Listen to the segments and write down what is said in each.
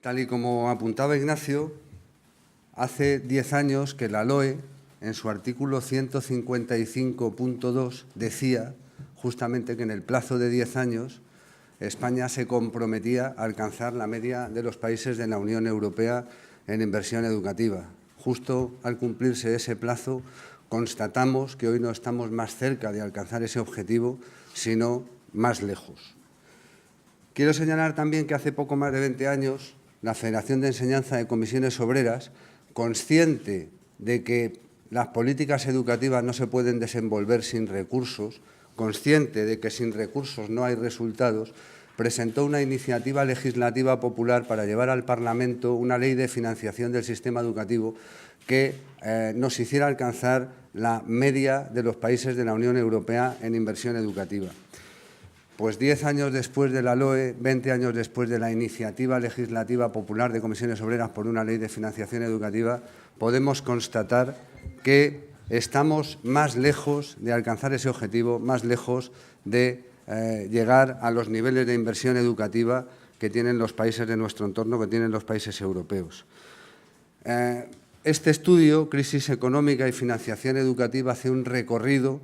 Tal y como apuntaba Ignacio, hace 10 años que la LOE, en su artículo 155.2, decía justamente que en el plazo de 10 años España se comprometía a alcanzar la media de los países de la Unión Europea en inversión educativa. Justo al cumplirse ese plazo, constatamos que hoy no estamos más cerca de alcanzar ese objetivo, sino más lejos. Quiero señalar también que hace poco más de 20 años la Federación de Enseñanza de Comisiones Obreras, consciente de que las políticas educativas no se pueden desenvolver sin recursos, consciente de que sin recursos no hay resultados, presentó una iniciativa legislativa popular para llevar al Parlamento una ley de financiación del sistema educativo que nos hiciera alcanzar la media de los países de la Unión Europea en inversión educativa. Pues 10 años después de la LOE, 20 años después de la iniciativa legislativa popular de Comisiones Obreras por una ley de financiación educativa, podemos constatar que estamos más lejos de alcanzar ese objetivo, más lejos de llegar a los niveles de inversión educativa que tienen los países de nuestro entorno, que tienen los países europeos. Este estudio, Crisis económica y financiación educativa, hace un recorrido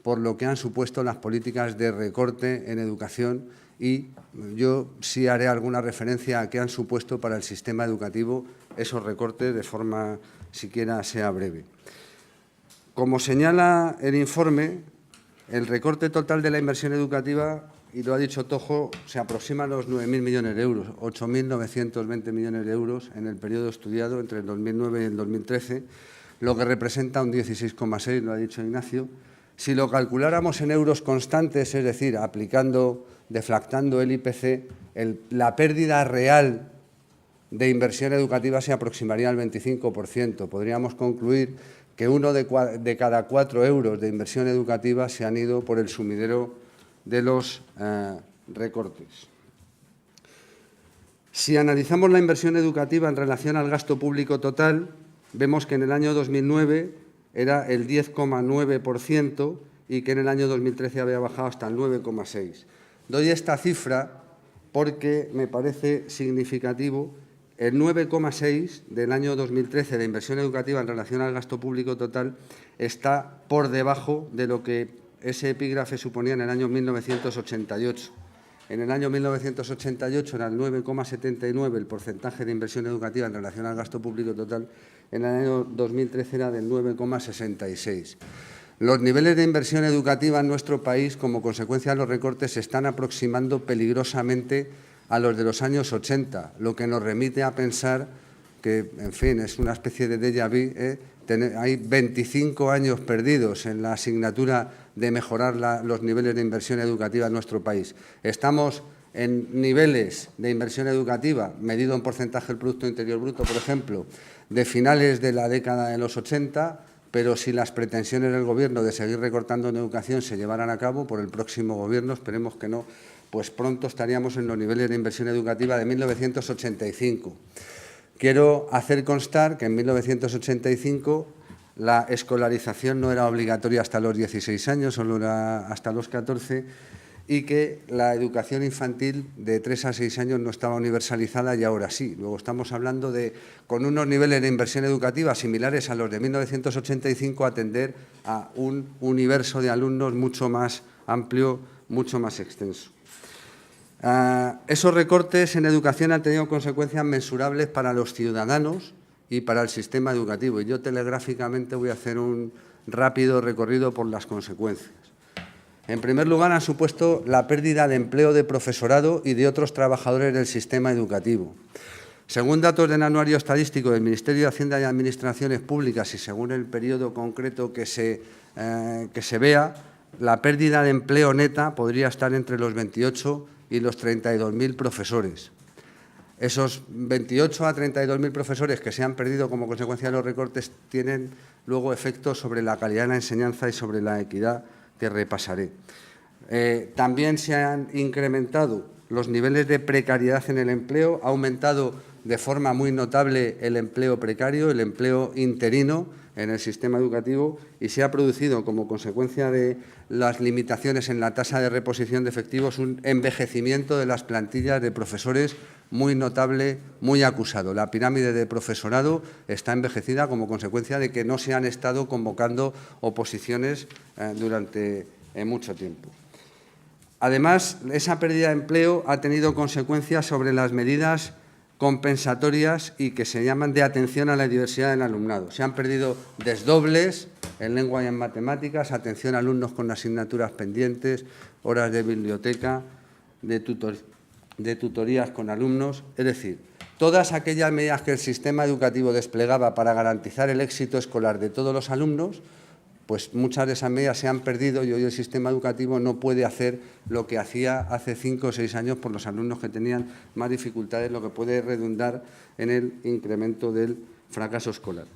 por lo que han supuesto las políticas de recorte en educación y yo sí haré alguna referencia a qué han supuesto para el sistema educativo esos recortes de forma siquiera sea breve. Como señala el informe, el recorte total de la inversión educativa, y lo ha dicho Tojo, se aproxima a los 9.000 millones de euros, 8.920 millones de euros en el periodo estudiado entre el 2009 y el 2013, lo que representa un 16,6, lo ha dicho Ignacio. Si lo calculáramos en euros constantes, es decir, deflactando el IPC, la pérdida real de inversión educativa se aproximaría al 25%. Podríamos concluir que uno de cada 4 euros de inversión educativa se han ido por el sumidero de los recortes. Si analizamos la inversión educativa en relación al gasto público total, vemos que en el año 2009 era el 10,9% y que en el año 2013 había bajado hasta el 9,6%. Doy esta cifra porque me parece significativo. El 9,6% del año 2013 de inversión educativa en relación al gasto público total está por debajo de lo que ese epígrafe suponía en el año 1988. En el año 1988 era el 9,79% el porcentaje de inversión educativa en relación al gasto público total, en el año 2013 era del 9,66%. Los niveles de inversión educativa en nuestro país, como consecuencia de los recortes, se están aproximando peligrosamente a los de los años 80, lo que nos remite a pensar que, en fin, es una especie de déjà vu. Hay 25 años perdidos en la asignatura de mejorar los niveles de inversión educativa en nuestro país. Estamos en niveles de inversión educativa, medido en porcentaje del Producto Interior Bruto, por ejemplo, de finales de la década de los 80, pero si las pretensiones del Gobierno de seguir recortando en educación se llevaran a cabo por el próximo Gobierno, esperemos que no, pues pronto estaríamos en los niveles de inversión educativa de 1985. Quiero hacer constar que en 1985 la escolarización no era obligatoria hasta los 16 años, solo era hasta los 14, y que la educación infantil de 3 a 6 años no estaba universalizada y ahora sí. Luego estamos hablando de, con unos niveles de inversión educativa similares a los de 1985, atender a un universo de alumnos mucho más amplio, mucho más extenso. Esos recortes en educación han tenido consecuencias mensurables para los ciudadanos y para el sistema educativo. Y yo telegráficamente voy a hacer un rápido recorrido por las consecuencias. En primer lugar, han supuesto la pérdida de empleo de profesorado y de otros trabajadores del sistema educativo. Según datos del Anuario Estadístico del Ministerio de Hacienda y Administraciones Públicas y según el periodo concreto que se vea, la pérdida de empleo neta podría estar entre los 28 y los 32.000 profesores. Esos 28 a 32.000 profesores que se han perdido como consecuencia de los recortes tienen luego efectos sobre la calidad de la enseñanza y sobre la equidad, que repasaré. También se han incrementado los niveles de precariedad en el empleo, ha aumentado de forma muy notable el empleo precario, el empleo interino en el sistema educativo, y se ha producido, como consecuencia de las limitaciones en la tasa de reposición de efectivos, un envejecimiento de las plantillas de profesores muy notable, muy acusado. La pirámide de profesorado está envejecida como consecuencia de que no se han estado convocando oposiciones durante mucho tiempo. Además, esa pérdida de empleo ha tenido consecuencias sobre las medidas compensatorias y que se llaman de atención a la diversidad del alumnado. Se han perdido desdobles en lengua y en matemáticas, atención a alumnos con asignaturas pendientes, horas de biblioteca, de tutorías con alumnos. Es decir, todas aquellas medidas que el sistema educativo desplegaba para garantizar el éxito escolar de todos los alumnos, pues muchas de esas medidas se han perdido y hoy el sistema educativo no puede hacer lo que hacía hace 5 o 6 años por los alumnos que tenían más dificultades, lo que puede redundar en el incremento del fracaso escolar.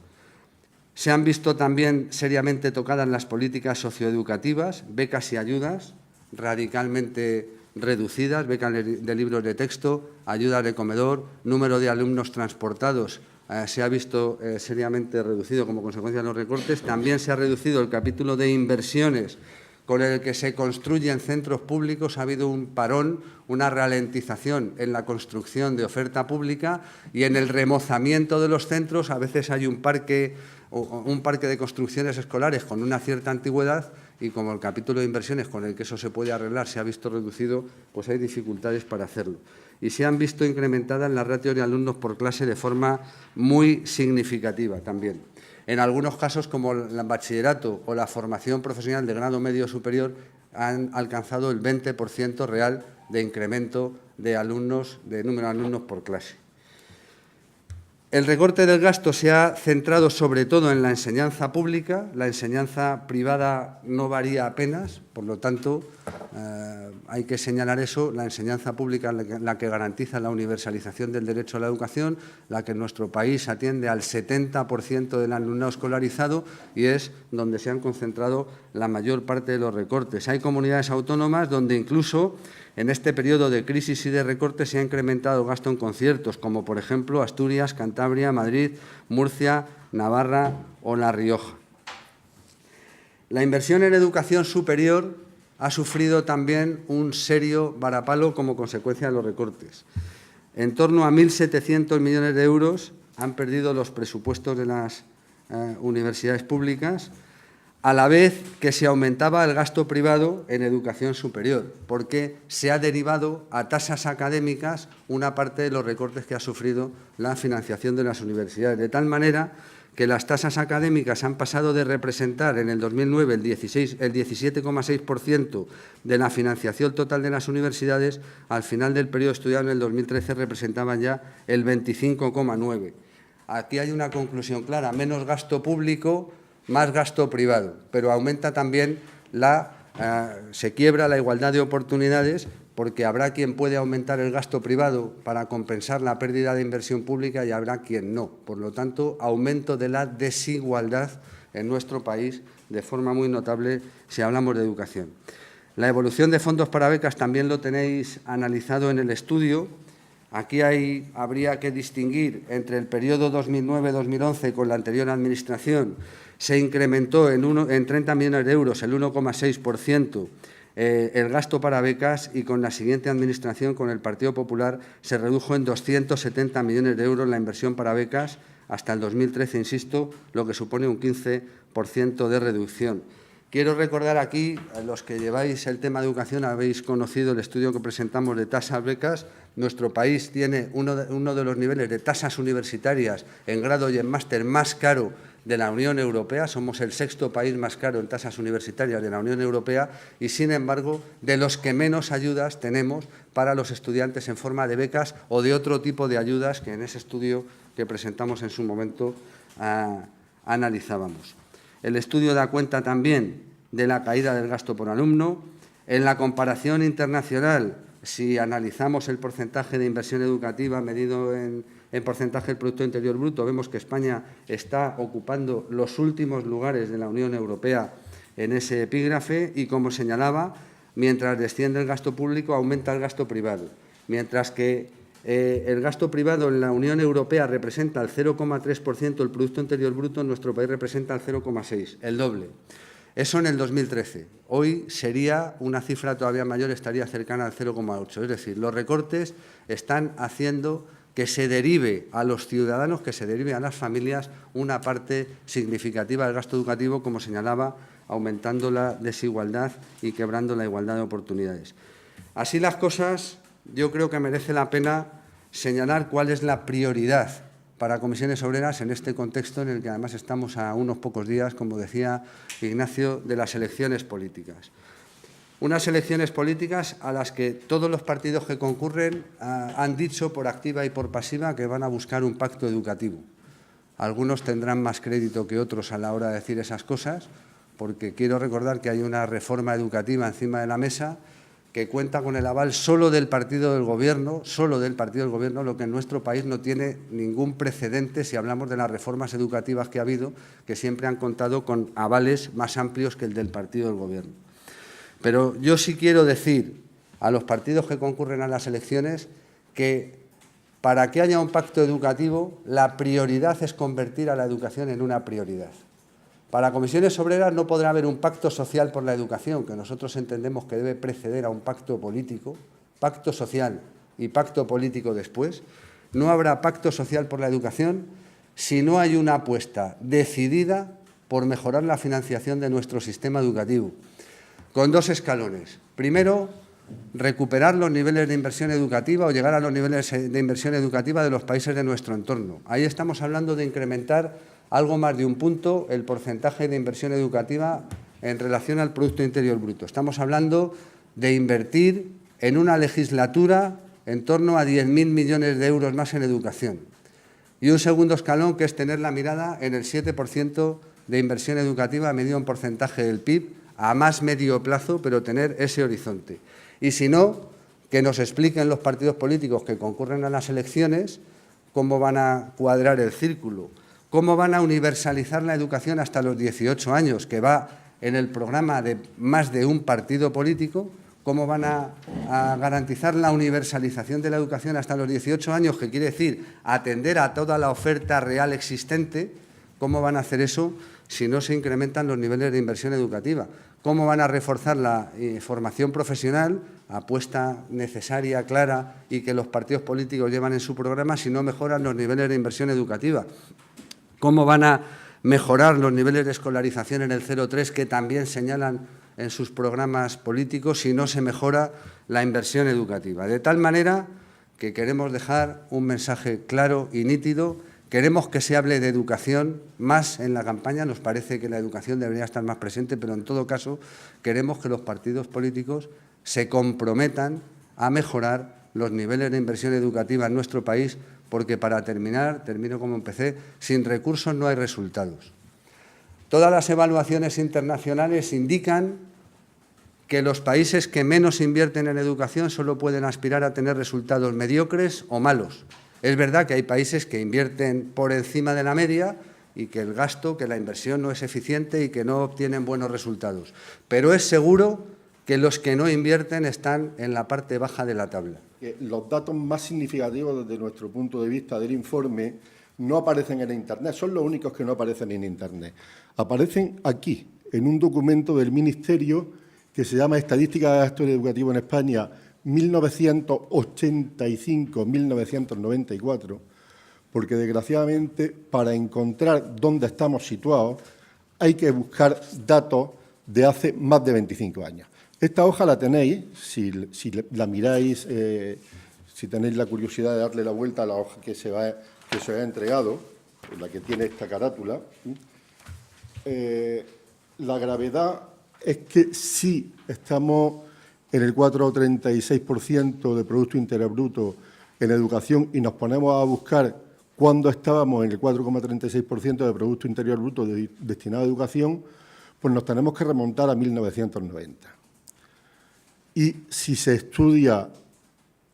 Se han visto también seriamente tocadas las políticas socioeducativas, becas y ayudas radicalmente reducidas, becas de libros de texto, ayudas de comedor, número de alumnos transportados se ha visto seriamente reducido como consecuencia de los recortes. También se ha reducido el capítulo de inversiones con el que se construyen centros públicos. Ha habido un parón, una ralentización en la construcción de oferta pública y en el remozamiento de los centros. A veces hay un parque de construcciones escolares con una cierta antigüedad y como el capítulo de inversiones con el que eso se puede arreglar se ha visto reducido, pues hay dificultades para hacerlo. Y se han visto incrementadas las ratios de alumnos por clase de forma muy significativa también. En algunos casos, como el bachillerato o la formación profesional de grado medio superior, han alcanzado el 20% real de incremento de alumnos, de número de alumnos por clase. El recorte del gasto se ha centrado sobre todo en la enseñanza pública. La enseñanza privada no varía apenas, por lo tanto, hay que señalar eso. La enseñanza pública es la que garantiza la universalización del derecho a la educación, la que en nuestro país atiende al 70% del alumnado escolarizado y es donde se han concentrado la mayor parte de los recortes. Hay comunidades autónomas donde incluso en este periodo de crisis y de recortes se ha incrementado el gasto en conciertos, como por ejemplo Asturias, Cantabria, Madrid, Murcia, Navarra o La Rioja. La inversión en educación superior ha sufrido también un serio varapalo como consecuencia de los recortes. En torno a 1.700 millones de euros han perdido los presupuestos de las universidades públicas, a la vez que se aumentaba el gasto privado en educación superior, porque se ha derivado a tasas académicas una parte de los recortes que ha sufrido la financiación de las universidades, de tal manera que las tasas académicas han pasado de representar en el 2009 el 17,6% de la financiación total de las universidades, al final del periodo estudiado en el 2013 representaban ya el 25,9%. Aquí hay una conclusión clara: menos gasto público, más gasto privado, pero aumenta también se quiebra la igualdad de oportunidades, porque habrá quien puede aumentar el gasto privado para compensar la pérdida de inversión pública y habrá quien no. Por lo tanto, aumento de la desigualdad en nuestro país de forma muy notable si hablamos de educación. La evolución de fondos para becas también lo tenéis analizado en el estudio. Aquí habría que distinguir entre el periodo 2009-2011 con la anterior Administración. Se incrementó en 30 millones de euros, el 1,6%, el gasto para becas y con la siguiente Administración, con el Partido Popular, se redujo en 270 millones de euros la inversión para becas hasta el 2013, insisto, lo que supone un 15% de reducción. Quiero recordar aquí, a los que lleváis el tema de educación, habéis conocido el estudio que presentamos de tasas becas. Nuestro país tiene uno de los niveles de tasas universitarias en grado y en máster más caro de la Unión Europea. Somos el 6º país más caro en tasas universitarias de la Unión Europea y, sin embargo, de los que menos ayudas tenemos para los estudiantes en forma de becas o de otro tipo de ayudas que en ese estudio que presentamos en su momento analizábamos. El estudio da cuenta también de la caída del gasto por alumno. En la comparación internacional, si analizamos el porcentaje de inversión educativa medido en porcentaje del Producto Interior Bruto, vemos que España está ocupando los últimos lugares de la Unión Europea en ese epígrafe y, como señalaba, mientras desciende el gasto público, aumenta el gasto privado, mientras que el gasto privado en la Unión Europea representa el 0,3% del Producto Interior Bruto, en nuestro país representa el 0,6%, el doble. Eso en el 2013. Hoy sería una cifra todavía mayor, estaría cercana al 0,8%. Es decir, los recortes están haciendo que se derive a los ciudadanos, que se derive a las familias una parte significativa del gasto educativo, como señalaba, aumentando la desigualdad y quebrando la igualdad de oportunidades. Así las cosas, yo creo que merece la pena señalar cuál es la prioridad para Comisiones Obreras en este contexto en el que además estamos a unos pocos días, como decía Ignacio, de las elecciones políticas. Unas elecciones políticas a las que todos los partidos que concurren han dicho por activa y por pasiva que van a buscar un pacto educativo. Algunos tendrán más crédito que otros a la hora de decir esas cosas, porque quiero recordar que hay una reforma educativa encima de la mesa que cuenta con el aval solo del partido del Gobierno, lo que en nuestro país no tiene ningún precedente si hablamos de las reformas educativas que ha habido, que siempre han contado con avales más amplios que el del partido del Gobierno. Pero yo sí quiero decir a los partidos que concurren a las elecciones que para que haya un pacto educativo, la prioridad es convertir a la educación en una prioridad. Para Comisiones Obreras no podrá haber un pacto social por la educación, que nosotros entendemos que debe preceder a un pacto político, pacto social y pacto político después. No habrá pacto social por la educación si no hay una apuesta decidida por mejorar la financiación de nuestro sistema educativo, con dos escalones. Primero, recuperar los niveles de inversión educativa o llegar a los niveles de inversión educativa de los países de nuestro entorno. Ahí estamos hablando de incrementar algo más de un punto el porcentaje de inversión educativa en relación al Producto Interior Bruto. Estamos hablando de invertir en una legislatura en torno a 10.000 millones de euros más en educación. Y un segundo escalón, que es tener la mirada en el 7% de inversión educativa medido en porcentaje del PIB, a más medio plazo, pero tener ese horizonte. Y si no, que nos expliquen los partidos políticos que concurren a las elecciones cómo van a cuadrar el círculo, cómo van a universalizar la educación hasta los 18 años, que va en el programa de más de un partido político, cómo van a garantizar la universalización de la educación hasta los 18 años, que quiere decir atender a toda la oferta real existente. ¿Cómo van a hacer eso si no se incrementan los niveles de inversión educativa? ¿Cómo van a reforzar la formación profesional, apuesta necesaria, clara y que los partidos políticos llevan en su programa si no mejoran los niveles de inversión educativa? ¿Cómo van a mejorar los niveles de escolarización en el 0,3 que también señalan en sus programas políticos si no se mejora la inversión educativa? De tal manera que queremos dejar un mensaje claro y nítido. Queremos que se hable de educación más en la campaña, nos parece que la educación debería estar más presente, pero en todo caso queremos que los partidos políticos se comprometan a mejorar los niveles de inversión educativa en nuestro país, porque para termino como empecé, sin recursos no hay resultados. Todas las evaluaciones internacionales indican que los países que menos invierten en educación solo pueden aspirar a tener resultados mediocres o malos. Es verdad que hay países que invierten por encima de la media y que el gasto, que la inversión no es eficiente y que no obtienen buenos resultados. Pero es seguro que los que no invierten están en la parte baja de la tabla. Los datos más significativos desde nuestro punto de vista del informe no aparecen en Internet, son los únicos que no aparecen en Internet. Aparecen aquí, en un documento del Ministerio que se llama Estadística de Gasto Educativo en España 1985-1994, porque desgraciadamente para encontrar dónde estamos situados hay que buscar datos de hace más de 25 años. Esta hoja la tenéis, si la miráis, si tenéis la curiosidad de darle la vuelta a la hoja que se ha entregado, la que tiene esta carátula. La gravedad es que sí estamos en el 4,36% de Producto Interior Bruto en educación y nos ponemos a buscar cuándo estábamos en el 4,36% de Producto Interior Bruto destinado a educación, pues nos tenemos que remontar a 1990. Y si se estudia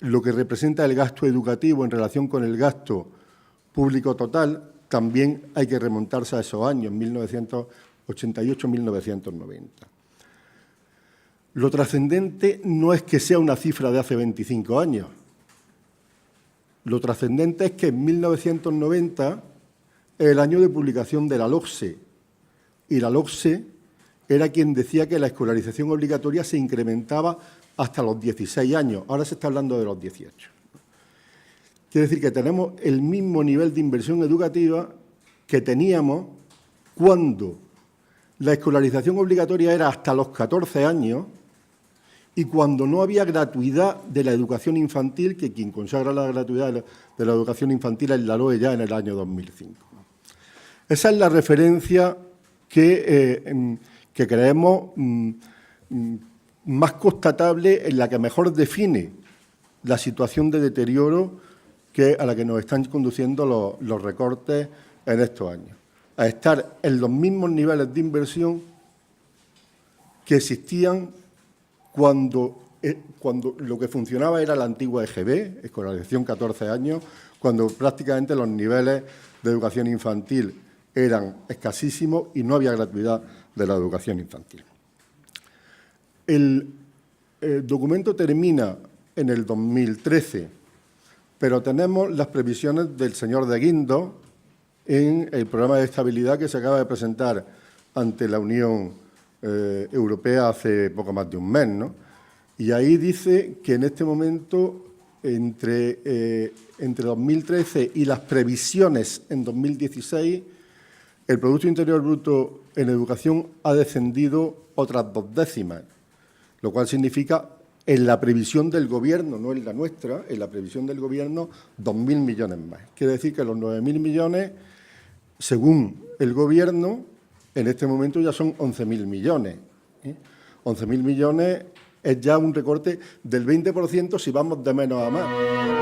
lo que representa el gasto educativo en relación con el gasto público total, también hay que remontarse a esos años, 1988-1990. Lo trascendente no es que sea una cifra de hace 25 años. Lo trascendente es que en 1990 es el año de publicación de la LOCSE, y la LOCSE era quien decía que la escolarización obligatoria se incrementaba hasta los 16 años. Ahora se está hablando de los 18. Quiere decir que tenemos el mismo nivel de inversión educativa que teníamos cuando la escolarización obligatoria era hasta los 14 años y cuando no había gratuidad de la educación infantil, que quien consagra la gratuidad de la educación infantil es la LOE ya en el año 2005. Esa es la referencia que creemos más constatable, en la que mejor define la situación de deterioro a la que nos están conduciendo los recortes en estos años. A estar en los mismos niveles de inversión que existían cuando lo que funcionaba era la antigua EGB, escolarización 14 años, cuando prácticamente los niveles de educación infantil eran escasísimos y no había gratuidad de la educación infantil. El documento termina en el 2013, pero tenemos las previsiones del señor de Guindos en el programa de estabilidad que se acaba de presentar ante la Unión Europea hace poco más de un mes, ¿no? Y ahí dice que en este momento, entre 2013 y las previsiones en 2016, el Producto Interior Bruto en educación ha descendido otras 2 décimas, lo cual significa, en la previsión del Gobierno, no en la nuestra, en la previsión del Gobierno, 2.000 millones más. Quiere decir que los 9.000 millones, según el Gobierno, en este momento ya son 11.000 millones. 11.000 millones es ya un recorte del 20% si vamos de menos a más.